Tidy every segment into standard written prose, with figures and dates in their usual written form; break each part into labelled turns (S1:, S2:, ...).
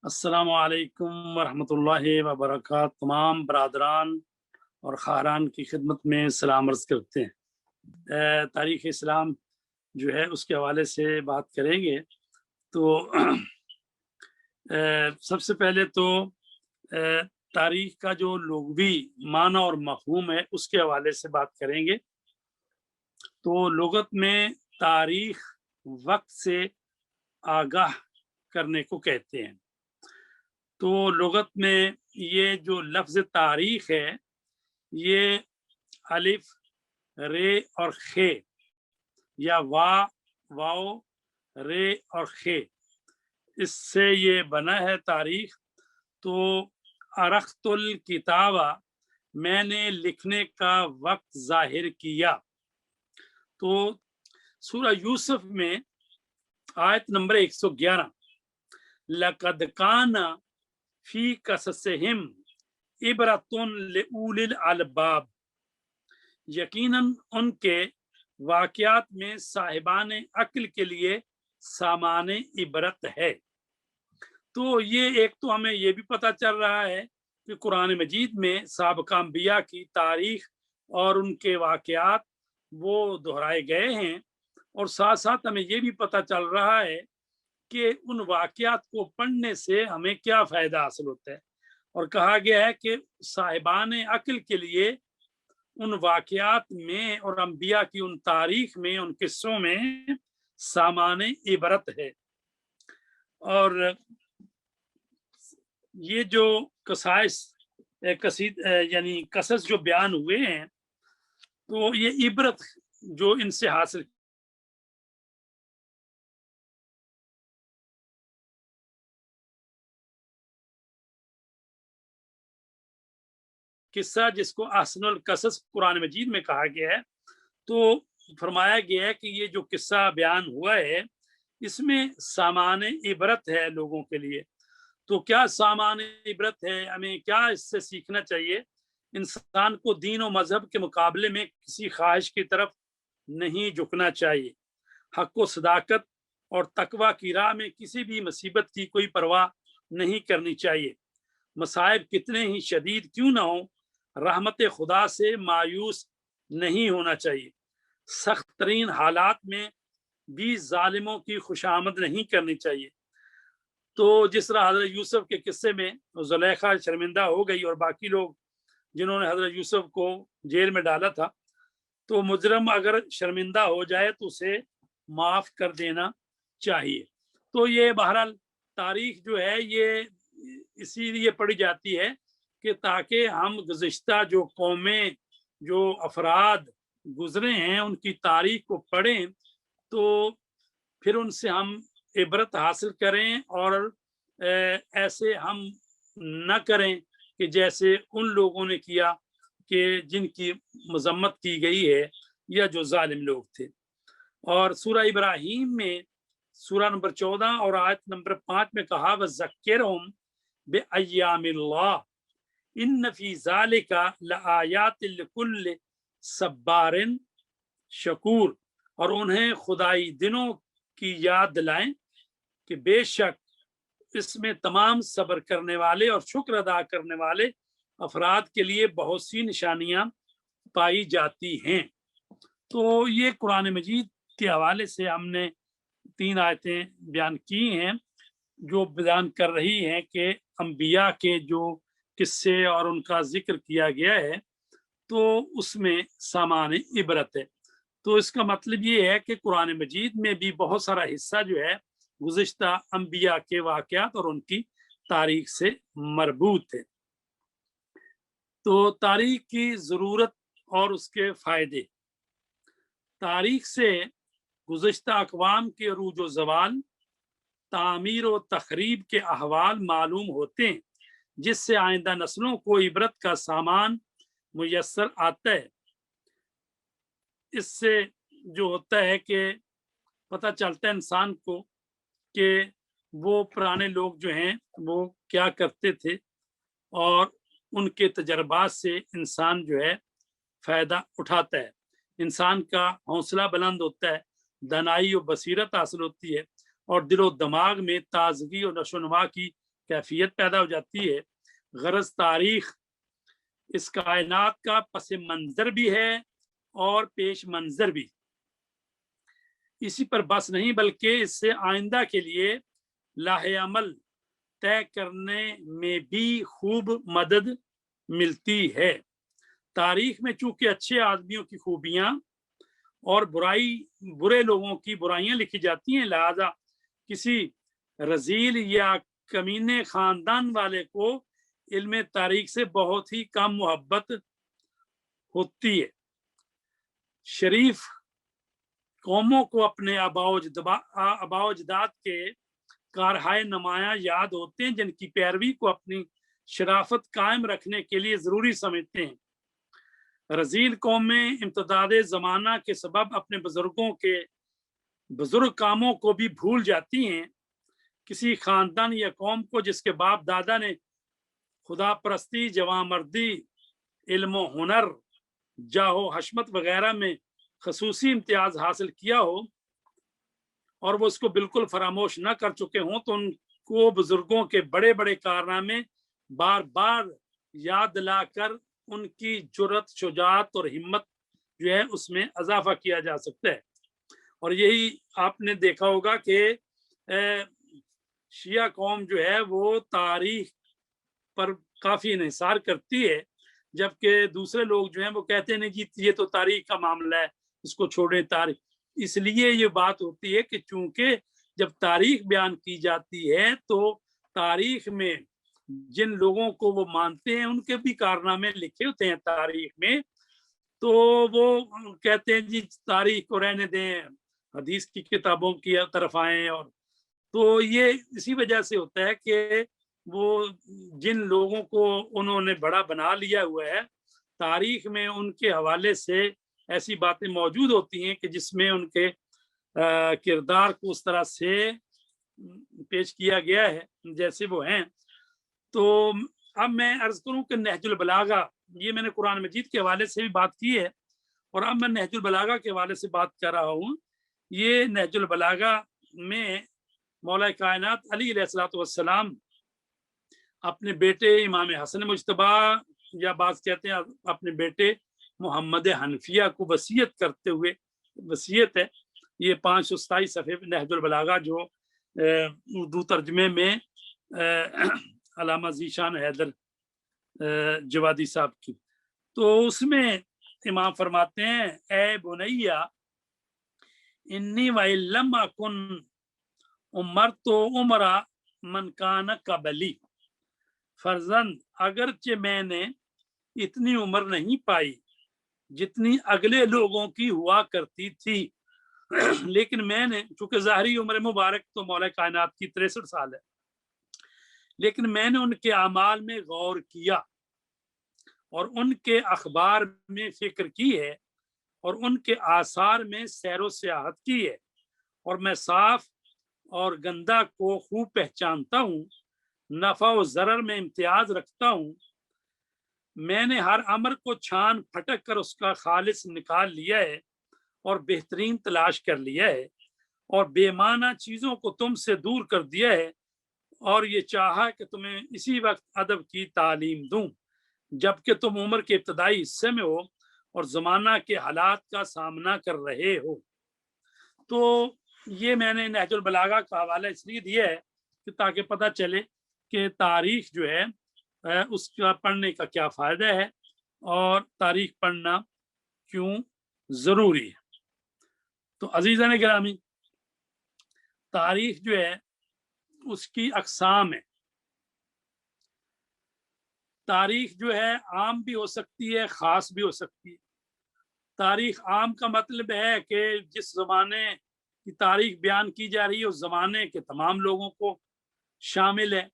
S1: अस्सलामु अलैकुम वरहमतुल्लाहि वबरकातुहू। तमाम बरादरान और खारान की खिदमत में सलाम अर्ज़ करते हैं। तारीख़ इस्लाम जो है उसके हवाले से बात करेंगे। तो सबसे पहले तो तारीख़ का जो लुग़वी माना और मफ़हूम है उसके हवाले से बात करेंगे। तो लुग़त में तारीख़ वक़्त से आगाह करने को कहते हैं। तो लुग़त में ये जो लफ्ज़ तारीख़ है, ये अलिफ, रे और खे या वाओ, रे और खे, इससे ये बना है तारीख़। तो अरख्तुल किताबा, मैंने लिखने का वक्त ज़ाहिर किया। तो सूरह यूसुफ में आयत नंबर 111, लक़द काना फी कससिहिम इबरतुन लिउलिल अलबाब, यकीनन उनके वाक़यात में साहिबाने अक्ल के लिए सामाने इबरत है। तो ये एक तो हमें ये भी पता चल रहा है कि कुरान मजीद में साबिक़ा अंबिया की तारीख़ और उनके वाक़यात वो दोहराए गए हैं, और साथ साथ हमें ये भी पता चल रहा है कि उन वाक़यात को पढ़ने से हमें क्या फ़ायदा हासिल होता है। और कहा गया है कि साहिबाने अक्ल के लिए उन वाक़यात में और अंबिया की उन तारीख़ में, उन किस्सों में सामाने इबरत है। और ये जो यानी कसस जो बयान हुए हैं, तो ये इबरत जो इनसे हासिल किस्सा जिसको अहसनुल कसस कुरान मजीद में कहा गया है, तो फरमाया गया है कि ये जो किस्सा बयान हुआ है इसमें सामाने इबरत है लोगों के लिए। तो क्या सामाने इबरत है, हमें क्या इससे सीखना चाहिए? इंसान को दीन और मजहब के मुकाबले में किसी ख्वाहिश की तरफ नहीं झुकना चाहिए। हक व सदाकत और तकवा की राह में किसी भी मुसीबत की कोई परवाह नहीं करनी चाहिए। मसाइब कितने ही शदीद क्यों ना हो, रहमत खुदा से मायूस नहीं होना चाहिए। सख्त तरीन हालात में भी जालिमों की खुशामद नहीं करनी चाहिए। तो जिस तरह हजरत यूसुफ के किस्से में जुलेखा शर्मिंदा हो गई और बाकी लोग जिन्होंने हजरत यूसुफ को जेल में डाला था, तो मुजरम अगर शर्मिंदा हो जाए तो उसे माफ कर देना चाहिए। तो ये बहरहाल तारीख जो है ये इसीलिए पढ़ी जाती है कि ताकि हम गुज़िश्ता जो कौमें, जो अफराद गुजरे हैं, उनकी तारीख को पढ़ें, तो फिर उनसे हम इबरत हासिल करें और ऐसे हम न करें कि जैसे उन लोगों ने किया कि जिनकी मजम्मत की गई है या जो जालिम लोग थे। और सूरह इब्राहीम में सूरह नंबर 14 और आयत नंबर 5 में कहा, वज़क्किरहुम बिअय्यामिल्लाह इन्न फी ज़ालिका लआयातिल लिकुल्लि सब्बारिन शकूर, और उन्हें खुदाई दिनों की याद दिलाएं कि बेशक इसमें तमाम सब्र करने वाले और शुक्र अदा करने वाले अफराद के लिए बहुत सी निशानियां पाई जाती हैं। तो ये कुरान मजीद के हवाले से हमने 3 आयतें बयान की हैं जो बयान कर रही हैं कि अंबिया के जो किस्से और उनका जिक्र किया गया है, तो उसमें सामान इबरत है। तो इसका मतलब ये है कि कुरान मजीद में भी बहुत सारा हिस्सा जो है गुज़िश्ता अंबिया के वाक़यात और उनकी तारीख से मरबूत है। तो तारीख की ज़रूरत और उसके फ़ायदे। तारीख से गुज़िश्ता अक़वाम के अरूज व ज़वाल, तामीर व तख़रीब के अहवाल मालूम होते हैं, जिससे आइंदा नस्लों को इबरत का सामान मुयस्सर आता है। इससे जो होता है कि पता चलता है इंसान को कि वो पुराने लोग जो हैं वो क्या करते थे, और उनके तजर्बात से इंसान जो है फ़ायदा उठाता है। इंसान का हौसला बुलंद होता है, दानाई और बसीरत हासिल होती है, और दिलो दिमाग में ताजगी और नशोनुमा की कैफियत पैदा हो जाती है। गरज तारीख इस कायनात का पस मंजर भी है और पेश मंजर भी। इसी पर बस नहीं बल्कि इससे आइंदा के लिए लाहे अमल तय करने में भी खूब मदद मिलती है। तारीख में चूंकि अच्छे आदमियों की खूबियां और बुरे लोगों की बुराइयां लिखी जाती हैं, लिहाजा किसी रजील या कमीने खानदान वाले को इल्म तारीख से बहुत ही कम मोहब्बत होती है। शरीफ कौमों को अपने आबाओजदाद के कारहाय नमाया याद होते हैं, जिनकी पैरवी को अपनी शराफत कायम रखने के लिए जरूरी समझते हैं। रजील कौमें इम्तदाद जमाना के सबब अपने बुजुर्गों के बुजुर्ग कामों को भी भूल जाती हैं। किसी खानदान या कौम को जिसके बाप दादा ने खुदा परस्ती, जवामर्दी, इल्म हुनर, जाहो हशमत वगैरह में खसूसी इम्तियाज हासिल किया हो और वो उसको बिल्कुल फरामोश न कर चुके हों, तो उनको बुजुर्गों के बड़े बड़े कारनामे बार बार याद दिलाकर उनकी जुर्रत, शुजाअत और हिम्मत जो है उसमें इजाफा किया जा सकता है। और यही आपने देखा होगा कि शिया कौम जो है वो तारीख पर काफी इन्हिसार करती है, जबकि दूसरे लोग जो हैं वो कहते हैं नहीं जी ये तो तारीख का मामला है, इसको छोड़ें तारीख। इसलिए ये बात होती है कि चूंकि जब तारीख बयान की जाती है तो तारीख में जिन लोगों को वो मानते हैं उनके भी कारनामे लिखे होते हैं तारीख में, तो वो कहते हैं जी तारीख को रहने दें, हदीस की किताबों की तरफ आए। और तो ये इसी वजह से होता है कि वो जिन लोगों को उन्होंने बड़ा बना लिया हुआ है, तारीख में उनके हवाले से ऐसी बातें मौजूद होती हैं कि जिसमें उनके किरदार को उस तरह से पेश किया गया है जैसे वो हैं। तो अब मैं अर्ज करूं कि नहजुल बलागा, ये मैंने कुरान मजीद के हवाले से भी बात की है और अब मैं नहजुल बलागा के हवाले से बात कर रहा हूँ। ये नहजुल बलागा में मौला कायनात अली अलैहिस्सलाम अपने बेटे इमाम हसन मुज्तबा, या बात कहते हैं अपने बेटे मोहम्मद हनफिया को वसीयत करते हुए, वसीयत है ये 527 सफ़े नहजुल बलागा जो उर्दू तर्जमे में अल्लामा ज़ीशान हैदर जवादी साहब की। तो उसमें इमाम फरमाते हैं, ए बुनैया इन्नी वइल्लम अकुन उमर तो उमरा मन कान कबली, फर्जंद अगरचे मैंने इतनी उम्र नहीं पाई जितनी अगले लोगों की हुआ करती थी, लेकिन मैंने, चूंकि ज़ाहरी उम्र मुबारक तो मौला कायनात की 63 साल है, लेकिन मैंने उनके अमाल में गौर किया और उनके अखबार में फिक्र की है और उनके आसार में सैरो सियाहत की है, और मैं साफ और गंदा को खूब पहचानता हूँ, नफा और जरर में इम्तियाज रखता हूँ। मैंने हर अमर को छान फटक कर उसका खालिस निकाल लिया है और बेहतरीन तलाश कर लिया है और बेमाना चीजों को तुमसे दूर कर दिया है, और ये चाहा कि तुम्हें इसी वक्त अदब की तालीम दूं जबकि तुम उम्र के इब्तदाई हिस्से में हो और जमाना के हालात का सामना कर रहे हो। तो ये मैंने नहजुल बलागा का हवाला इसलिए दिया है कि ताकि पता चले कि तारीख जो है उसका पढ़ने का क्या फायदा है और तारीख पढ़ना क्यों जरूरी है। तो अजीज़ान गिरामी, तारीख जो है उसकी अक़साम है। तारीख जो है आम भी हो सकती है, ख़ास भी हो सकती है। तारीख आम का मतलब है कि जिस ज़माने की तारीख बयान की जा रही है उस ज़माने के तमाम लोगों को शामिल है,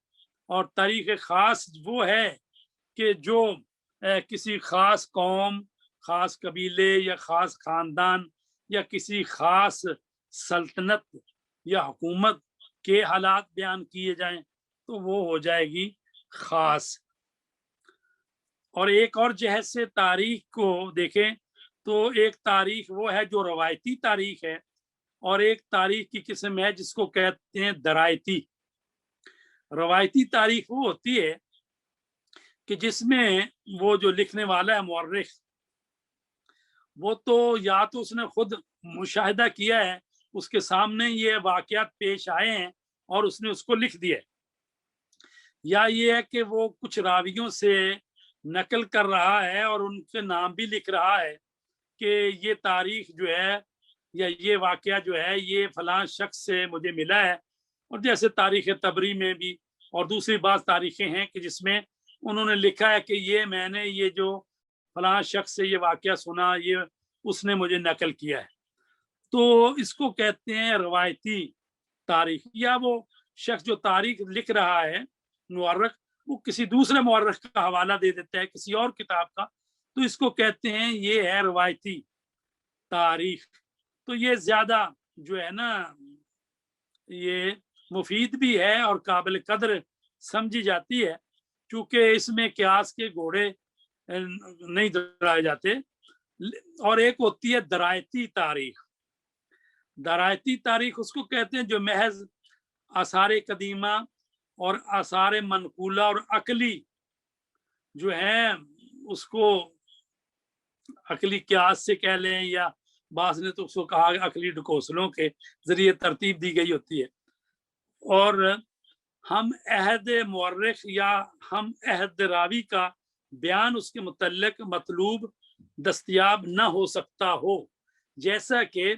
S1: और तारीख ख़ास वो है कि जो किसी ख़ास कौम, ख़ास कबीले या ख़ास ख़ानदान या किसी ख़ास सल्तनत या हुकूमत के हालात बयान किए जाएं तो वो हो जाएगी ख़ास। और एक और जहत से तारीख को देखें तो एक तारीख वो है जो रवायती तारीख है और एक तारीख की किस्म है जिसको कहते हैं दरायती। रवायती तारीख वो होती है कि जिसमें वो जो लिखने वाला है मुअर्रिख, वो तो या तो उसने खुद मुशाहिदा किया है, उसके सामने ये वाक़यात पेश आए हैं और उसने उसको लिख दिया है, या ये है कि वो कुछ रावियों से नकल कर रहा है और उनके नाम भी लिख रहा है कि ये तारीख जो है या ये वाक़या जो है ये फलां शख्स से मुझे मिला है। और जैसे तारीख़ तबरी में भी और दूसरी बाज़ तारीखें हैं कि जिसमें उन्होंने लिखा है कि ये मैंने ये जो फलां शख्स से ये वाक़या सुना, ये उसने मुझे नकल किया है। तो इसको कहते हैं रवायती तारीख, या वो शख्स जो तारीख लिख रहा है मुअर्रिख, वो किसी दूसरे मुअर्रिख का हवाला दे देता है किसी और किताब का, तो इसको कहते हैं ये है रवायती तारीख। तो ये ज्यादा जो है ना ये मुफीद भी है और काबिल कदर समझी जाती है, क्योंकि इसमें क्यास के घोड़े नहीं दौड़ाए जाते। और एक होती है दरायती तारीख। दरायती तारीख उसको कहते हैं जो महज आसार कदीमा और आसार मनकूला और अकली जो है उसको अकली क्यास से कह लें, या बास ने तो उसको कहा अकली ढकोसलों के जरिए तरतीब दी गई होती है। और हम अहद मुअर्रिख या हम अहद रावी का बयान उसके मुतल्लिक मतलूब दस्तयाब न हो सकता हो, जैसा कि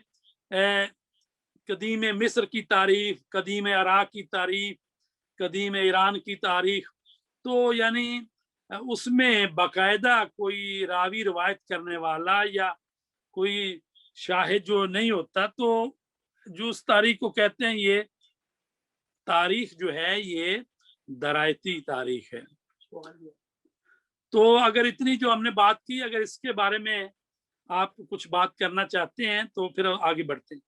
S1: कदीम मिस्र की तारीख, कदीम इराक की तारीख, कदीम ईरान की तारीख। तो यानी उसमें बाकायदा कोई रावी रवायत करने वाला या कोई शाहिद जो नहीं होता, तो जो उस तारीख को कहते हैं ये तारीख जो है ये दरायती तारीख है। तो अगर इतनी जो हमने बात की, अगर इसके बारे में आप कुछ बात करना चाहते हैं तो फिर आगे बढ़ते हैं।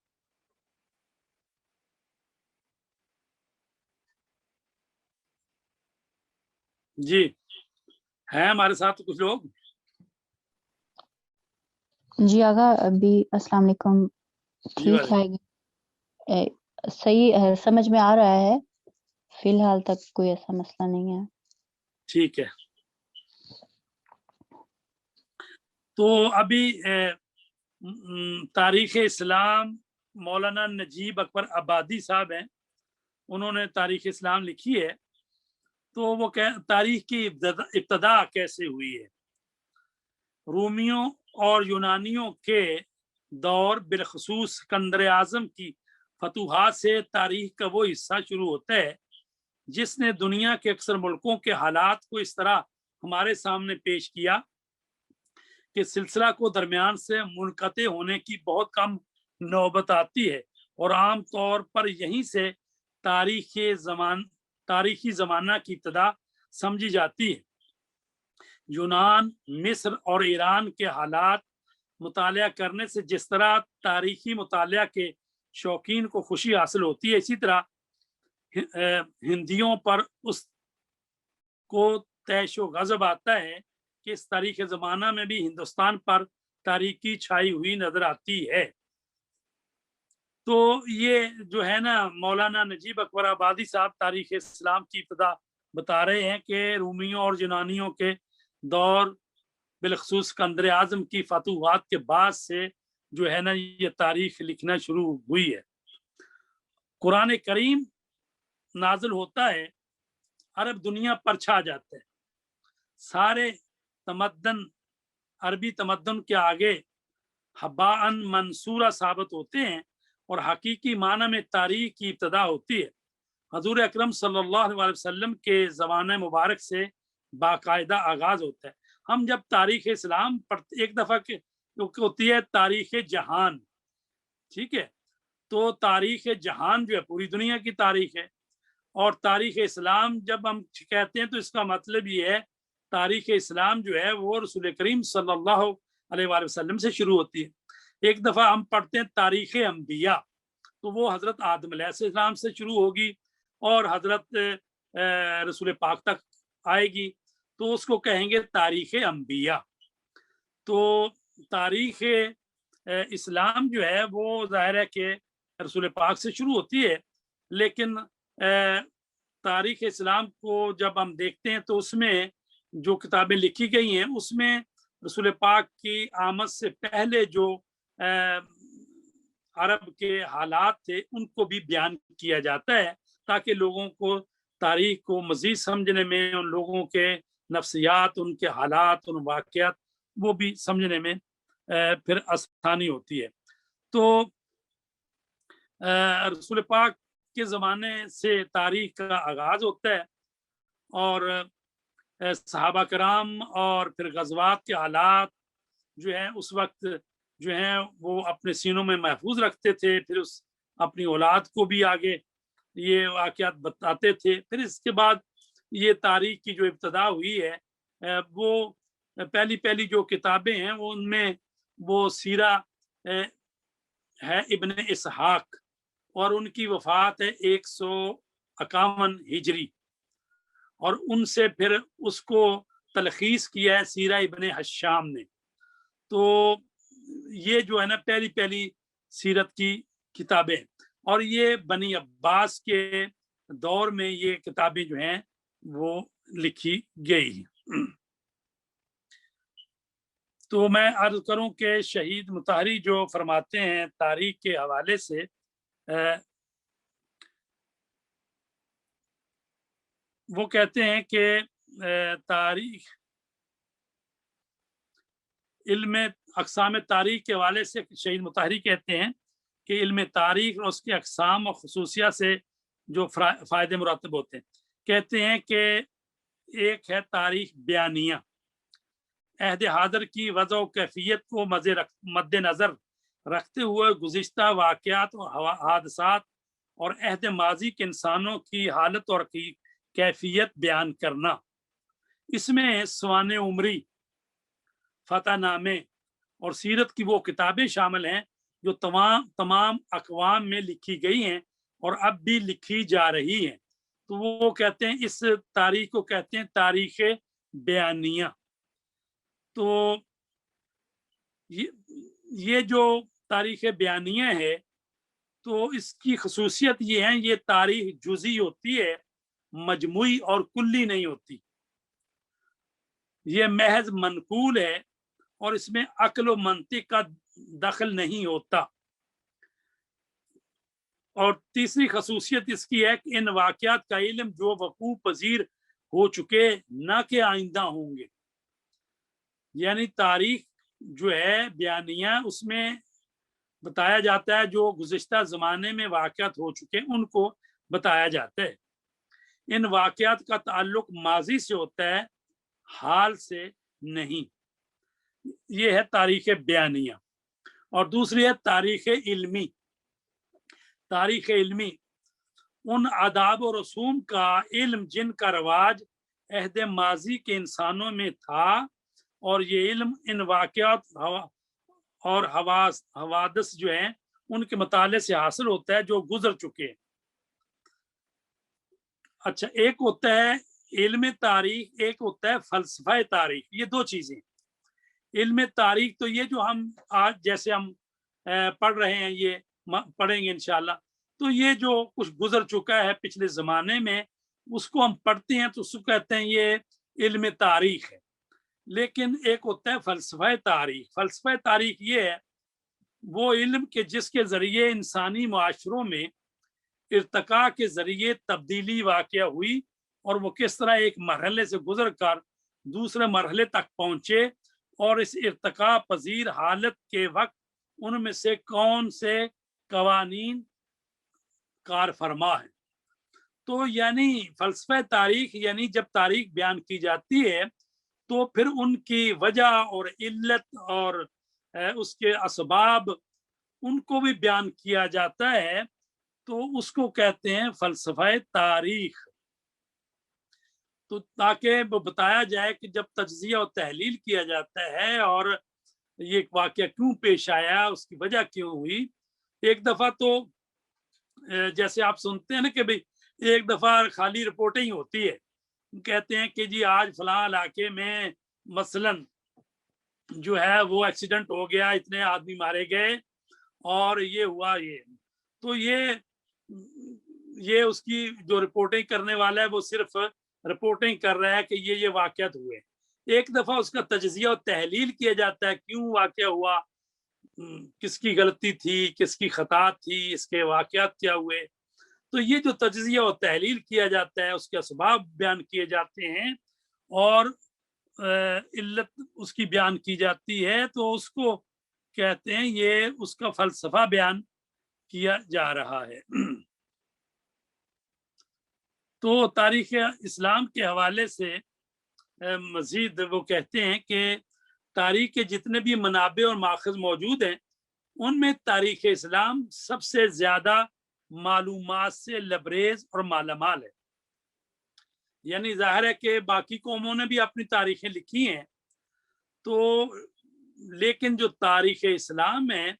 S1: जी, है हमारे साथ कुछ लोग?
S2: जी आगा, अभी अस्सलाम वालेकुम। ठीक है, सही है, समझ में आ रहा है, फिलहाल तक कोई ऐसा मसला नहीं है।
S1: ठीक है। तो अभी तारीख इस्लाम मौलाना नजीब अकबर आबादी साहब हैं, उन्होंने तारीख इस्लाम लिखी है। तो वो तारीख की इब्तदा कैसे हुई है? रूमियों और यूनानियों के दौर बिलखसूस सिकंदर आजम की फतूहात से तारीख का वो हिस्सा शुरू होता है जिसने दुनिया के अक्सर मुल्कों के हालात को इस तरह हमारे सामने पेश किया कि सिलसिला को दरमियान से मुनक़ते होने की बहुत कम नौबत आती है, और आम तौर पर यहीं से तारीखी ज़माना की इब्तिदा समझी जाती है। यूनान, मिस्र और ईरान के हालात मुतालिया करने से जिस तरह तारीखी मुतालिया के शौकीन को खुशी हासिल होती है, इसी तरह हिंदियों पर उस को तैशो गजब आता है कि इस तारीख ज़माना में भी हिंदुस्तान पर तारीकी छाई हुई नजर आती है। तो ये जो है ना मौलाना नजीब अकबर आबादी साहब तारीख इस्लाम की इब्तिदा बता रहे हैं कि रूमियों और यूनानियों के दौर बिलखसूस सिकंदर आजम की फतूहात के बाद से जो है ना ये तारीख लिखना शुरू हुई है। कुरान करीम नाजिल होता है, अरब दुनिया पर छा जाता है, सारे तमद्दन अरबी तमद्दन के आगे हबाअन मंसूरा साबित होते हैं और हकीकी माना में तारीख की इब्तिदा होती है। हजूर अकरम सल्लल्लाहु अलैहि वसल्लम के ज़माने मुबारक से बाकायदा आगाज होता है। हम जब तारीख इस्लाम पढ़ते, एक दफ़ा होती है तारीख जहान, ठीक है, तो तारीख जहान जो है पूरी दुनिया की तारीख है, और तारीख इस्लाम जब हम कहते हैं तो इसका मतलब ये है तारीख इस्लाम जो है वो रसूल करीम सल्लल्लाहु अलैहि वसल्लम से शुरू होती है। एक दफ़ा हम पढ़ते हैं तारीख अंबिया, तो वो हज़रत आदम अलैहिस्सलाम से शुरू होगी और हज़रत रसूल पाक तक आएगी, तो उसको कहेंगे तारीख अंबिया। तो तारीख इस्लाम जो है वो ज़ाहिर है कि रसूल पाक से शुरू होती है, लेकिन तारीख इस्लाम को जब हम देखते हैं तो उसमें जो किताबें लिखी गई हैं उसमें रसूल पाक की आमद से पहले जो अरब के हालात थे उनको भी बयान किया जाता है ताकि लोगों को तारीख को मजीद समझने में, उन लोगों के नफ्सियात, उनके हालात, उन वाक़यात वो भी समझने में फिर आसानी होती है। तो रसूल पाक के ज़माने से तारीख का आगाज़ होता है और सहाबा कराम और फिर गज़वात के हालात जो है उस वक्त जो है वो अपने सीनों में महफूज रखते थे, फिर उस अपनी औलाद को भी आगे ये वाक़यात बताते थे। फिर इसके बाद ये तारीख की जो इब्तदा हुई है वो पहली पहली जो किताबें हैं वो उनमें वो सीरा है इब्ने इसहाक और उनकी वफात है 151 हिजरी और उनसे फिर उसको तलखीस किया है सीरा इब्ने हशाम ने। तो ये जो है ना पहली पहली सीरत की किताबें, और ये बनी अब्बास के दौर में ये किताबें जो हैं वो लिखी गई। तो मैं अर्ज करूं कि शहीद मुताहरी जो फरमाते हैं तारीख के हवाले से वो कहते हैं कि तारीख इल्म अक़साम तारीख के हवाले से शहीद मुताहरी कहते हैं कि इल्म तारीख और उसके अक़साम और ख़ुसूसियत से जो फ़ायदे मुरतब होते हैं। कहते हैं कि एक है तारीख बयानिया, अहद हादर की वज़ह व कैफियत को मद्देनज़र रखते हुए गुज़िश्ता वाक़यात और हादसात और अहद माजी के इंसानों की हालत और की कैफियत बयान करना। इसमें सवाने उमरी, फतहनामे और सीरत की वो किताबें शामिल हैं जो तमाम अक़वाम में लिखी गई हैं और अब भी लिखी जा रही हैं। तो वो कहते हैं इस तारीख को कहते हैं तारीख बयानिया। तो ये जो तारीख बयानिया है तो इसकी खसूसियत ये है, ये तारीख जुज़ी होती है, मजमुई और कुल्ली नहीं होती। ये महज मनकूल है और इसमें अक्ल व मंतिक का दखल नहीं होता। और तीसरी खसूसियत इसकी है कि इन वाक़यात का इल्म जो वक़ूफ़ पज़ीर हो चुके न कि आइंदा होंगे। यानी तारीख जो है बयानिया उसमें बताया जाता है जो गुज़िश्ता ज़माने में वाक़यात हो चुके उनको बताया जाता है। इन वाक़यात का ताल्लुक माजी से होता है, हाल से नहीं। ये है तारीख बयानिया। और दूसरी है तारीख इल्मी। तारीख इल्मी उन आदाब और रसूम का इल्म जिनका रवाज अहद माजी के इंसानों में था और ये इल्म इन वाक़यात और हवादिस जो हैं उनके मुताले से हासिल होता है जो गुजर चुके हैं। अच्छा, एक होता है इल्म तारीख, एक होता है फलसफा तारीख। ये दो चीजें। इल्म तारीख तो ये जो हम आज जैसे हम पढ़ रहे हैं ये पढ़ेंगे इंशाल्लाह, तो ये जो कुछ गुजर चुका है पिछले जमाने में उसको हम पढ़ते हैं तो उसको कहते हैं ये इल्म तारीख है। लेकिन एक होता है फलसफा तारीख। फलसफा तारीख ये है वो इल्म के जिसके जरिए इंसानी माशरों में इर्तका के जरिए तब्दीली वाक़या हुई और वो किस तरह एक मरहले से गुजर कर दूसरे मरहले तक पहुंचे और इस इर्तका पजीर हालत के वक्त उनमें से कौन से कवानीन कार फरमा है। तो यानी फलसफा तारीख यानी जब तारीख बयान की जाती है तो फिर उनकी वजह और इल्लत और उसके असबाब उनको भी बयान किया जाता है, तो उसको कहते हैं फलसफा तारीख। तो ताकि वो बताया जाए कि जब तज्जिया और तहलील किया जाता है और ये वाक़या क्यों पेश आया, उसकी वजह क्यों हुई। एक दफ़ा तो जैसे आप सुनते हैं ना कि भाई एक दफ़ा खाली रिपोर्टें ही होती है, कहते हैं कि जी आज फलां इलाके में मसलन जो है वो एक्सीडेंट हो गया, इतने आदमी मारे गए और ये हुआ ये। तो یہ اس کی جو رپورٹنگ کرنے والا ہے وہ صرف رپورٹنگ کر رہا ہے کہ یہ واقعات ہوئے. ایک دفعہ اس کا تجزیہ اور تحلیل کیا جاتا ہے کیوں واقعہ ہوا, کس کی غلطی تھی, کس کی خطا تھی, اس کے واقعات کیا ہوئے. تو یہ جو تجزیہ اور تحلیل کیا جاتا ہے اس کے اسباب بیان کیے جاتے ہیں اور علت اس کی بیان کی جاتی ہے, تو اس کو کہتے ہیں یہ اس کا فلسفہ بیان کیا جا رہا ہے. تو تاریخ اسلام کے حوالے سے مزید وہ کہتے ہیں کہ تاریخ کے جتنے بھی منابع اور ماخذ موجود ہیں ان میں تاریخ اسلام سب سے زیادہ معلومات سے لبریز اور مالا مال ہے. یعنی ظاہر ہے کہ باقی قوموں نے بھی اپنی تاریخیں لکھی ہیں, تو لیکن جو تاریخ اسلام ہے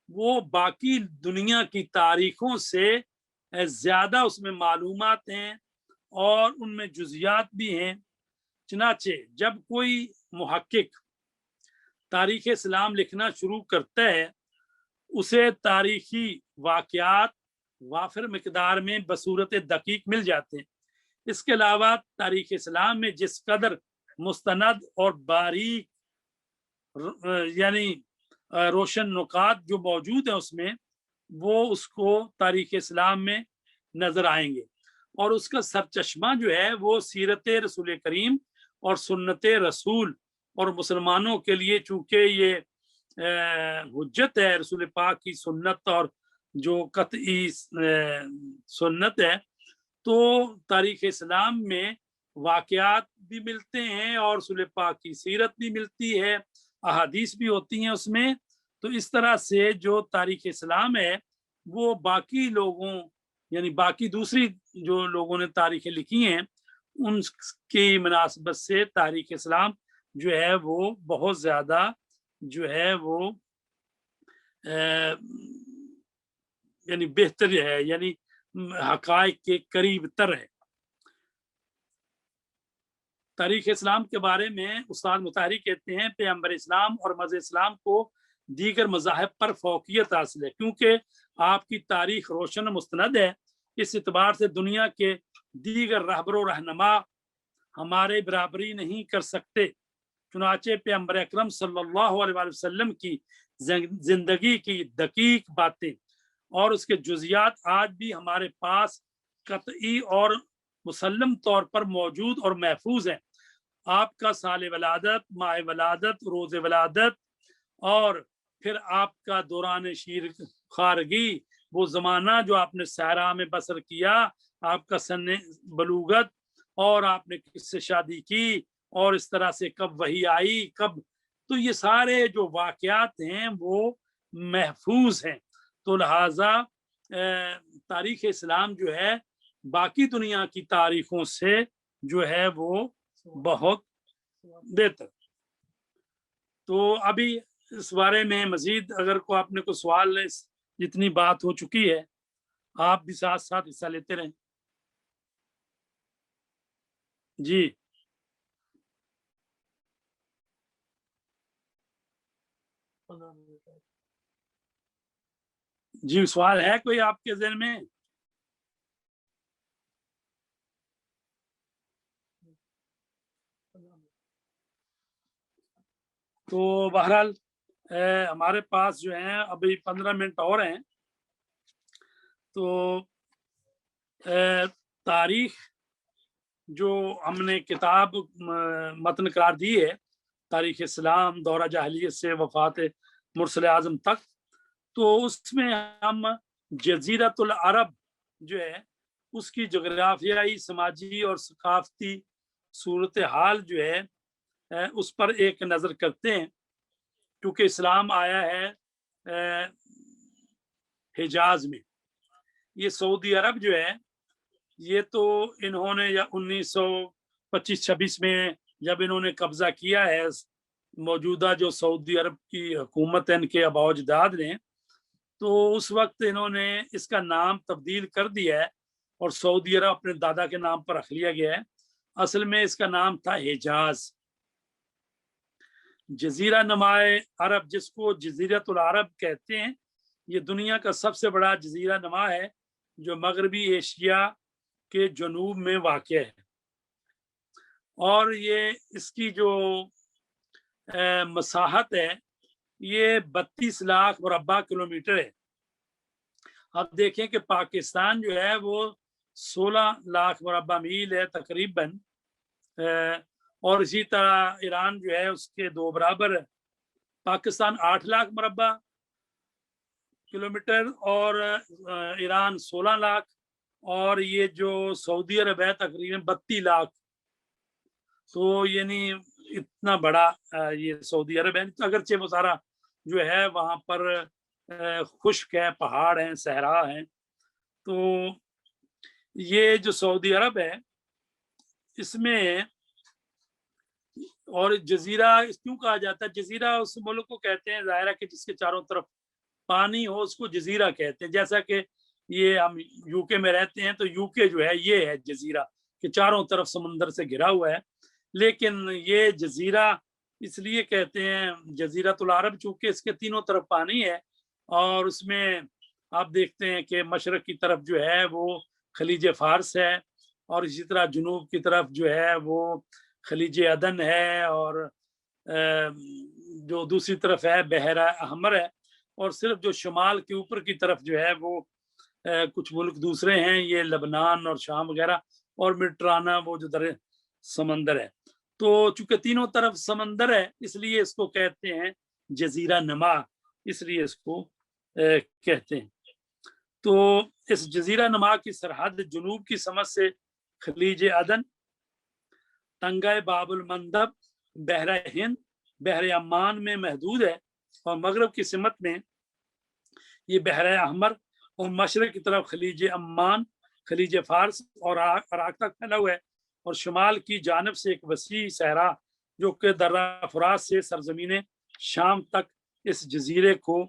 S1: وہ باقی دنیا کی تاریخوں سے زیادہ اس میں معلومات ہیں اور ان میں جزیات بھی ہیں. چنانچہ جب کوئی محقق تاریخ اسلام لکھنا شروع کرتا ہے اسے تاریخی واقعات وافر مقدار میں بصورت دقیق مل جاتے ہیں. اس کے علاوہ تاریخ اسلام میں جس قدر مستند اور باریک یعنی روشن نکات جو موجود ہیں اس میں وہ اس کو تاریخ اسلام میں نظر آئیں گے, اور اس کا سرچشمہ جو ہے وہ سیرت رسول کریم اور سنت رسول, اور مسلمانوں کے لیے چونکہ یہ حجت ہے رسول پاک کی سنت اور جو قطعی سنت ہے, تو تاریخ اسلام میں واقعات بھی ملتے ہیں اور رسول پاک کی سیرت بھی ملتی ہے, احادیث بھی ہوتی ہیں اس میں. تو اس طرح سے جو تاریخ اسلام ہے وہ باقی لوگوں یعنی باقی دوسری جو لوگوں نے تاریخیں لکھی ہیں ان کی مناسبت سے تاریخ اسلام جو ہے وہ بہت زیادہ جو ہے وہ یعنی بہتر ہے, یعنی حقائق کے قریب تر ہے. تاریخ اسلام کے بارے میں استاد مطہری کہتے ہیں پیغمبر اسلام اور مذہب اسلام کو دیگر مذاہب پر فوقیت حاصل ہے کیونکہ آپ کی تاریخ روشن مستند ہے. اس اعتبار سے دنیا کے دیگر رہبر و رہنما ہمارے برابری نہیں کر سکتے. چنانچہ پیغمبر اکرم صلی اللہ علیہ وسلم کی زندگی کی دقیق باتیں اور اس کے جزیات آج بھی ہمارے پاس قطعی اور مسلم طور پر موجود اور محفوظ ہیں. آپ کا سال ولادت, ماہ ولادت, روز ولادت اور پھر آپ کا دوران شیر خارگی, وہ زمانہ جو آپ نے صحرا میں بسر کیا, آپ کا سن بلوغت اور آپ نے کس سے شادی کی اور اس طرح سے کب وحی آئی کب, تو یہ سارے جو واقعات ہیں وہ محفوظ ہیں. تو لہٰذا تاریخ اسلام جو ہے باقی دنیا کی تاریخوں سے جو ہے وہ بہت بہتر. تو ابھی اس بارے میں مزید اگر کو آپ نے کوئی سوال ہے, جتنی بات ہو چکی ہے آپ بھی ساتھ ساتھ حصہ لیتے رہیں. جی جی سوال ہے کوئی آپ کے ذہن میں؟ تو بہرحال ہمارے پاس جو ہیں ابھی 15 منٹ اور ہیں. تو تاریخ جو ہم نے کتاب متن قرار دی ہے تاریخ اسلام دورہ جاہلیت سے وفات مرسل اعظم تک, تو اس میں ہم جزیرۃ العرب جو ہے اس کی جغرافیائی, سماجی اور ثقافتی صورتحال جو ہے اس پر ایک نظر کرتے ہیں. کیونکہ اسلام آیا ہے حجاز میں, یہ سعودی عرب جو ہے یہ تو انہوں نے 1925-26 میں جب انہوں نے قبضہ کیا ہے موجودہ جو سعودی عرب کی حکومت ہے ان کے آباء و اجداد نے, تو اس وقت انہوں نے اس کا نام تبدیل کر دیا ہے اور سعودی عرب اپنے دادا کے نام پر رکھ لیا گیا ہے. اصل میں اس کا نام تھا حجاز. جزیرہ نمائے عرب جس کو جزیرۃ العرب کہتے ہیں, یہ دنیا کا سب سے بڑا جزیرہ نما ہے جو مغربی ایشیا کے جنوب میں واقع ہے، اور یہ اس کی جو مساحت ہے یہ 32 لاکھ مربع کلومیٹر ہے۔ اب دیکھیں کہ پاکستان جو ہے وہ 16 لاکھ مربع میل ہے تقریباً، اور اسی طرح ایران جو ہے اس کے 2 برابر ہے۔ پاکستان 8 لاکھ مربع کلومیٹر اور ایران 16 لاکھ، اور یہ جو سعودی عرب ہے تقریباً 32 لاکھ۔ تو یعنی اتنا بڑا یہ سعودی عرب ہے، اگرچہ وہ سارا جو ہے وہاں پر خشک ہے، پہاڑ ہیں، صحرا ہیں۔ تو یہ جو سعودی عرب ہے اس میں، اور جزیرہ اس کیوں کہا جاتا ہے؟ جزیرہ اس ملک کو کہتے ہیں ظاہر ہے کہ جس کے چاروں طرف پانی ہو اس کو جزیرہ کہتے ہیں۔ جیسا کہ یہ ہم یو کے میں رہتے ہیں تو یو کے جو ہے یہ ہے جزیرہ کہ چاروں طرف سمندر سے گھرا ہوا ہے، لیکن یہ جزیرہ اس لیے کہتے ہیں جزیرۃ العرب چونکہ اس کے تینوں طرف پانی ہے، اور اس میں آپ دیکھتے ہیں کہ مشرق کی طرف جو ہے وہ خلیج فارس ہے، اور اسی طرح جنوب کی طرف جو ہے وہ خلیج عدن ہے، اور جو دوسری طرف ہے بحیرہ احمر ہے، اور صرف جو شمال کے اوپر کی طرف جو ہے وہ کچھ ملک دوسرے ہیں، یہ لبنان اور شام وغیرہ، اور مڈٹرانہ وہ جو در سمندر ہے۔ تو چونکہ تینوں طرف سمندر ہے اس لیے اس کو کہتے ہیں جزیرہ نما، اس لیے اس کو کہتے ہیں۔ تو اس جزیرہ نما کی سرحد جنوب کی سمت سے خلیج عدن، تنگہ باب المندب، بحر ہند، بحر عمان میں محدود ہے، اور مغرب کی سمت میں یہ بحر احمر، اور مشرق کی طرف خلیج عمان، خلیج فارس اور عراق تک پھیلا ہوا ہے، اور شمال کی جانب سے ایک وسیع صحرا جو کہ درہ فرات سے سرزمین شام تک اس جزیرے کو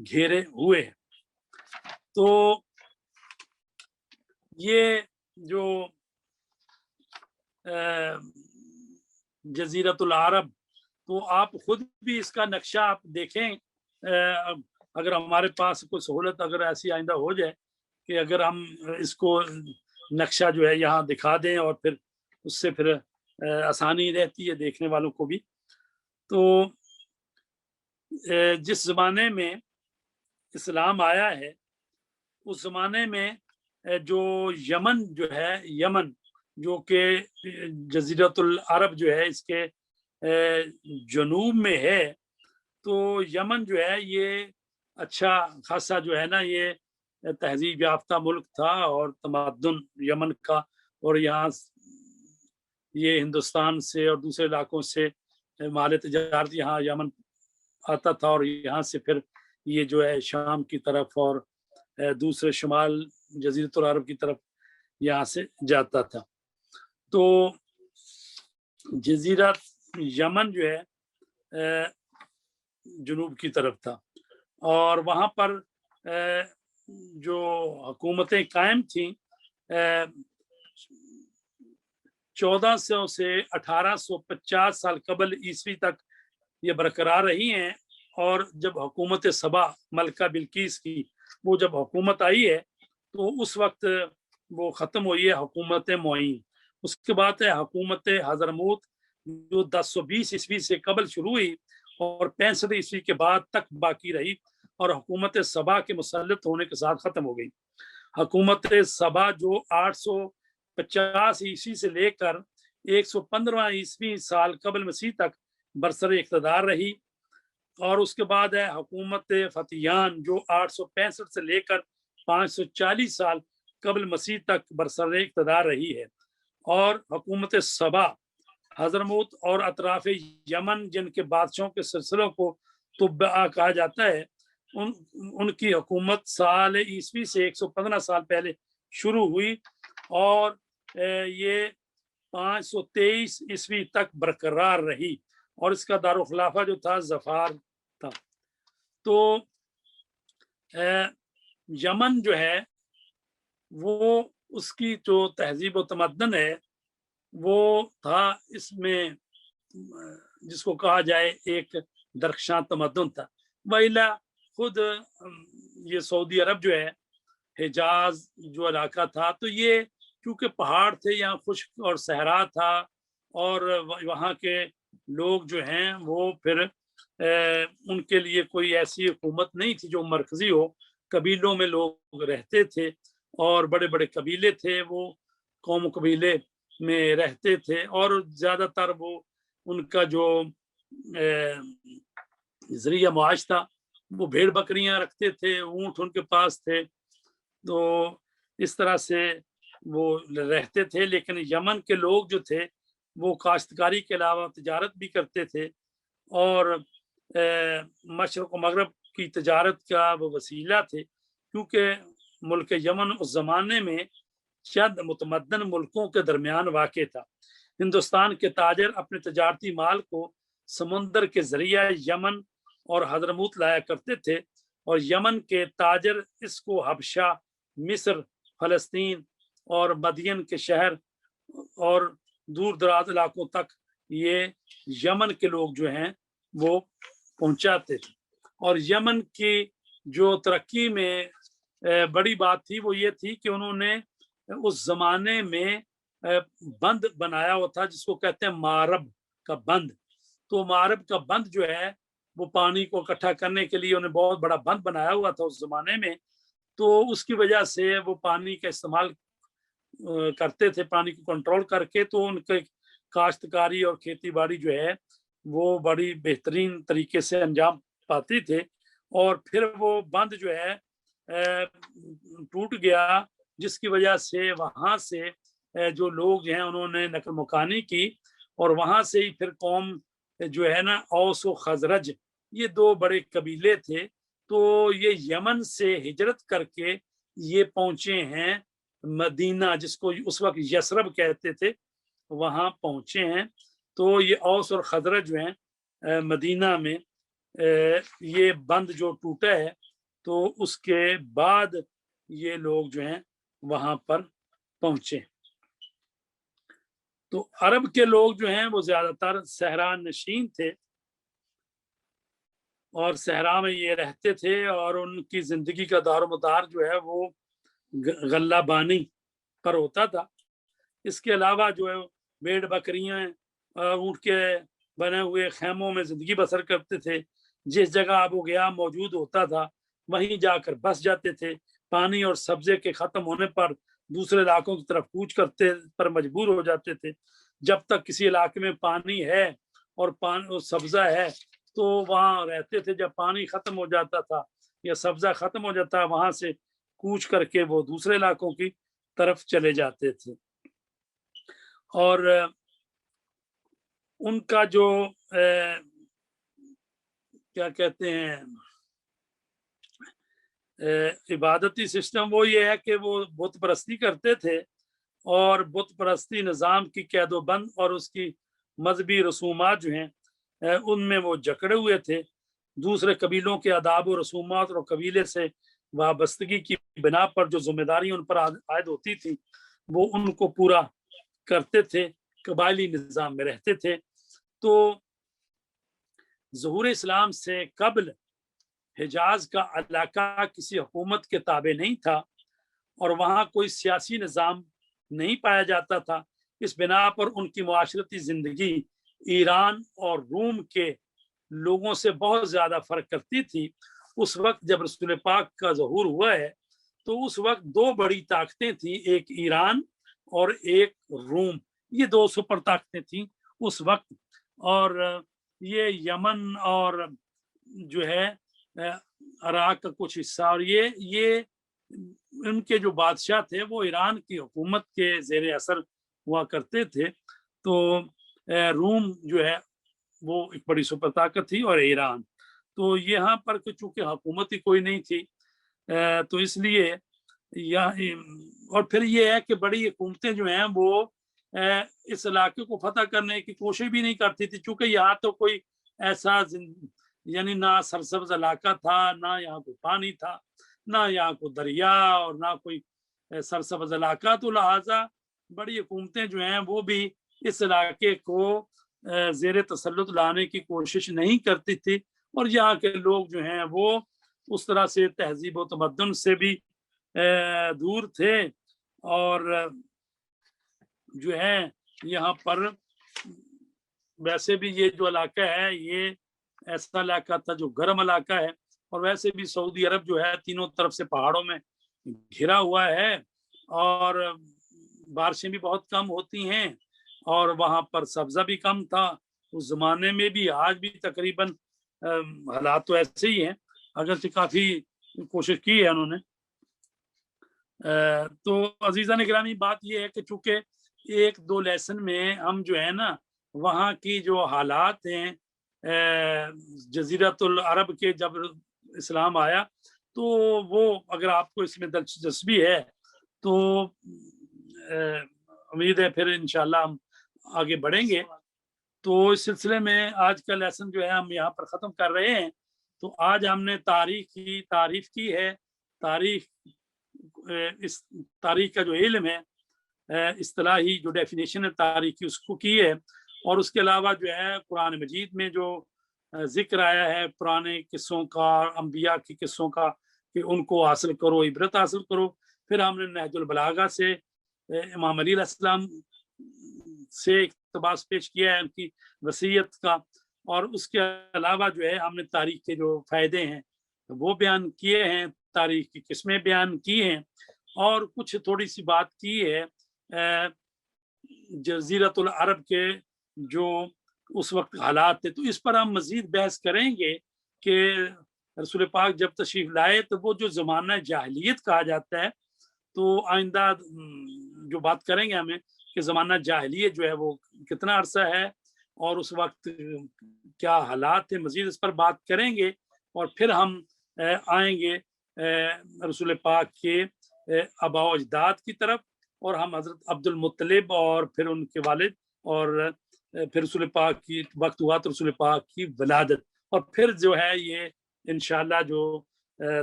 S1: گھیرے ہوئے ہے۔ تو یہ جو جزیرۃ العرب، تو آپ خود بھی اس کا نقشہ آپ دیکھیں، اگر ہمارے پاس کوئی سہولت اگر ایسی آئندہ ہو جائے کہ اگر ہم اس کو نقشہ جو ہے یہاں دکھا دیں، اور پھر اس سے پھر آسانی رہتی ہے دیکھنے والوں کو بھی۔ تو جس زمانے میں اسلام آیا ہے اس زمانے میں جو یمن جو ہے، یمن جو کہ جزیرۃ العرب جو ہے اس کے جنوب میں ہے، تو یمن جو ہے یہ اچھا خاصا جو ہے نا یہ تہذیب یافتہ ملک تھا، اور تمدن یمن کا، اور یہاں یہ ہندوستان سے اور دوسرے علاقوں سے مال تجارت یہاں یمن آتا تھا، اور یہاں سے پھر یہ جو ہے شام کی طرف اور دوسرے شمال جزیرۃ العرب کی طرف یہاں سے جاتا تھا۔ تو جزیرہ یمن جو ہے جنوب کی طرف تھا، اور وہاں پر جو حکومتیں قائم تھیں 1400 سے 1850 سال قبل عیسوی تک یہ برقرار رہی ہیں، اور جب حکومت سبا ملکہ بلقیس کی وہ جب حکومت آئی ہے تو اس وقت وہ ختم ہوئی ہے حکومت معین۔ اس کے بعد ہے حکومت حضرموت جو 1020 عیسوی سے قبل شروع ہوئی اور 65 عیسوی کے بعد تک باقی رہی، اور حکومت سبا کے مسلط ہونے کے ساتھ ختم ہو گئی۔ حکومت سبا جو 850 عیسوی سے لے کر 115 عیسوی سال قبل مسیح تک برسر اقتدار رہی، اور اس کے بعد ہے حکومت فتیان جو 865 سے لے کر 540 سال قبل مسیح تک برسر اقتدار رہی ہے۔ اور حکومت سبا حضرموت اور اطراف یمن جن کے بادشاہوں کے سلسلوں کو تبع کہا جاتا ہے، ان کی حکومت سال عیسوی سے 115 سال پہلے شروع ہوئی، اور یہ 523 عیسوی تک برقرار رہی، اور اس کا دارالخلافہ جو تھا ظفار تھا۔ تو یمن جو ہے وہ اس کی جو تہذیب و تمدن ہے وہ تھا، اس میں جس کو کہا جائے ایک درخشاں تمدن تھا۔ وإلا خود یہ سعودی عرب جو ہے حجاز جو علاقہ تھا، تو یہ کیونکہ پہاڑ تھے، یہاں خشک اور صحرا تھا، اور وہاں کے لوگ جو ہیں وہ پھر ان کے لیے کوئی ایسی حکومت نہیں تھی جو مرکزی ہو، قبیلوں میں لوگ رہتے تھے، اور بڑے بڑے قبیلے تھے، وہ قوم و قبیلے میں رہتے تھے، اور زیادہ تر وہ ان کا جو ذریعہ معاش تھا وہ بھیڑ بکریاں رکھتے تھے، اونٹ ان کے پاس تھے، تو اس طرح سے وہ رہتے تھے۔ لیکن یمن کے لوگ جو تھے وہ کاشتکاری کے علاوہ تجارت بھی کرتے تھے، اور مشرق و مغرب کی تجارت کا وہ وسیلہ تھے، کیونکہ ملک یمن اس زمانے میں چند متمدن ملکوں کے درمیان واقع تھا۔ ہندوستان کے تاجر اپنے تجارتی مال کو سمندر کے ذریعہ یمن اور حضرموت لایا کرتے تھے، اور یمن کے تاجر اس کو حبشہ، مصر، فلسطین اور مدین کے شہر اور دور دراز علاقوں تک یہ یمن کے لوگ جو ہیں وہ پہنچاتے تھے۔ اور یمن کی جو ترقی میں بڑی بات تھی وہ یہ تھی کہ انہوں نے اس زمانے میں بند بنایا ہوا تھا جس کو کہتے ہیں مارب کا بند۔ تو مارب کا بند جو ہے وہ پانی کو اکٹھا کرنے کے لیے انہیں بہت بڑا بند بنایا ہوا تھا اس زمانے میں، تو اس کی وجہ سے وہ پانی کا استعمال کرتے تھے، پانی کو کنٹرول کر کے، تو ان کے کاشتکاری اور کھیتی باڑی جو ہے وہ بڑی بہترین طریقے سے انجام پاتی تھے۔ اور پھر وہ بند جو ہے ٹوٹ گیا، جس کی وجہ سے وہاں سے جو لوگ ہیں انہوں نے نقل مکانی کی، اور وہاں سے ہی پھر قوم جو ہے نا اوس و خزرج، یہ دو بڑے قبیلے تھے، تو یہ یمن سے ہجرت کر کے یہ پہنچے ہیں مدینہ، جس کو اس وقت یثرب کہتے تھے، وہاں پہنچے ہیں۔ تو یہ اوس اور خزرج جو ہیں مدینہ میں یہ بند جو ٹوٹا ہے، تو اس کے بعد یہ لوگ جو ہیں وہاں پر پہنچے۔ تو عرب کے لوگ جو ہیں وہ زیادہ تر صحرا نشین تھے، اور صحرا میں یہ رہتے تھے، اور ان کی زندگی کا دار و مدار جو ہے وہ غلہ بانی پر ہوتا تھا۔ اس کے علاوہ جو ہے بھیڑ بکریاں اونٹ کے بنے ہوئے خیموں میں زندگی بسر کرتے تھے، جس جگہ آب و گیا موجود ہوتا تھا وہیں جا کر بس جاتے تھے۔ پانی اور سبزے کے ختم ہونے پر دوسرے علاقوں کی طرف کوچ کرتے پر مجبور ہو جاتے تھے۔ جب تک کسی علاقے میں پانی ہے اور سبزہ ہے تو وہاں رہتے تھے، جب پانی ختم ہو جاتا تھا یا سبزہ ختم ہو جاتا وہاں سے کوچ کر کے وہ دوسرے علاقوں کی طرف چلے جاتے تھے۔ اور ان کا جو کیا کہتے ہیں عبادتی سسٹم وہ یہ ہے کہ وہ بت پرستی کرتے تھے، اور بت پرستی نظام کی قید و بند اور اس کی مذہبی رسومات جو ہیں ان میں وہ جکڑے ہوئے تھے۔ دوسرے قبیلوں کے آداب و رسومات اور قبیلے سے وابستگی کی بنا پر جو ذمہ داری ان پر عائد ہوتی تھی وہ ان کو پورا کرتے تھے، قبائلی نظام میں رہتے تھے۔ تو ظہور اسلام سے قبل حجاز کا علاقہ کسی حکومت کے تابع نہیں تھا، اور وہاں کوئی سیاسی نظام نہیں پایا جاتا تھا۔ اس بنا پر ان کی معاشرتی زندگی ایران اور روم کے لوگوں سے بہت زیادہ فرق کرتی تھی۔ اس وقت جب رسول پاک کا ظہور ہوا ہے تو اس وقت دو بڑی طاقتیں تھیں، ایک ایران اور ایک روم، یہ دو سپر طاقتیں تھیں اس وقت۔ اور یہ یمن اور جو ہے عراق کا کچھ حصہ، اور یہ ان کے جو بادشاہ تھے وہ ایران کی حکومت کے زیر اثر ہوا کرتے تھے۔ تو روم جو ہے وہ ایک بڑی سپر طاقت تھی، اور ایران تو یہاں پر چونکہ حکومت ہی کوئی نہیں تھی، تو اس لیے اور پھر یہ ہے کہ بڑی حکومتیں جو ہیں وہ اس علاقے کو فتح کرنے کی کوشش بھی نہیں کرتی تھی، چونکہ یہاں تو کوئی ایسا یعنی نہ سرسبز علاقہ تھا، نہ یہاں کوئی پانی تھا، نہ یہاں کوئی دریا، اور نہ کوئی سرسبز علاقہ، تو لہٰذا بڑی حکومتیں جو ہیں وہ بھی اس علاقے کو زیر تسلط لانے کی کوشش نہیں کرتی تھی، اور یہاں کے لوگ جو ہیں وہ اس طرح سے تہذیب و تمدن سے بھی दूर थे और जो है यहाँ पर वैसे भी ये जो इलाका है ये ऐसा इलाका था जो गर्म इलाका है, और वैसे भी सऊदी अरब जो है तीनों तरफ से पहाड़ों में घिरा हुआ है और बारिशें भी बहुत कम होती हैं और वहाँ पर सब्जा भी कम था उस जमाने में भी। आज भी तकरीबन हालात तो ऐसे ही हैं, अगरचे काफी कोशिश की है उन्होंने। तो अजीजा ने गिरामी बात ये है कि चूंकि एक दो लेसन में हम जो है ना वहाँ की जो हालात हैं जजीरतुल अरब के जब इस्लाम आया, तो वो अगर आपको इसमें दिलचस्पी है तो उम्मीद है फिर इंशाल्लाह हम आगे बढ़ेंगे। तो इस सिलसिले में आज का लेसन जो है हम यहाँ पर ख़त्म कर रहे हैं। तो आज हमने तारीख की तारीफ की है, तारीख इस तारीख का जो इल्म है इस्तिलाही जो डेफिनेशन है तारीख की उसको की है, और उसके अलावा जो है कुरान मजीद में जो जिक्र आया है पुराने किस्सों का, अंबिया के किस्सों का कि उनको हासिल करो, इबरत हासिल करो। फिर हमने नहजुल बलागा से इमाम अली अलैहिस्सलाम से इक़्तिबास पेश किया है उनकी वसीयत का, और उसके अलावा जो है हमने तारीख के जो फ़ायदे हैं वो बयान किए हैं, तारीख की किस्में बयान की हैं, और कुछ थोड़ी सी बात की है जज़ीरतुल अरब के जो उस वक्त हालात थे। तो इस पर हम मज़ीद बहस करेंगे कि रसूल पाक जब तशरीफ़ लाए तो वो जो ज़माना जाहिलियत कहा जाता है, तो आइंदा जो बात करेंगे हमें कि ज़माना जाहिलियत जो है वो कितना अरसा है और उस वक्त क्या हालात थे, मज़ीद इस पर बात करेंगे। और फिर हम आएंगे रसूल पाक के आबा व अजदाद की तरफ, और हम हज़रत अब्दुल मुत्तलिब और फिर उनके वालिद, और फिर रसूल पाक की वक्त हुआ तो रसूल पाक की वलादत, और फिर जो है ये इंशाअल्लाह जो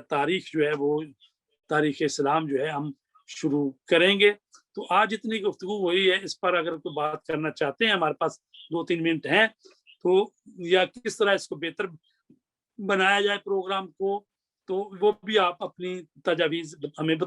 S1: तारीख जो है वो तारीख इस्लाम जो है हम शुरू करेंगे। तो आज इतनी गुफ्तगू हुई है, इस पर अगर कोई बात करना चाहते हैं, हमारे पास 2-3 मिनट हैं, तो या किस तरह इसको बेहतर बनाया जाए प्रोग्राम को, तो वो भी आप अपनी तजावीज़ हमें बता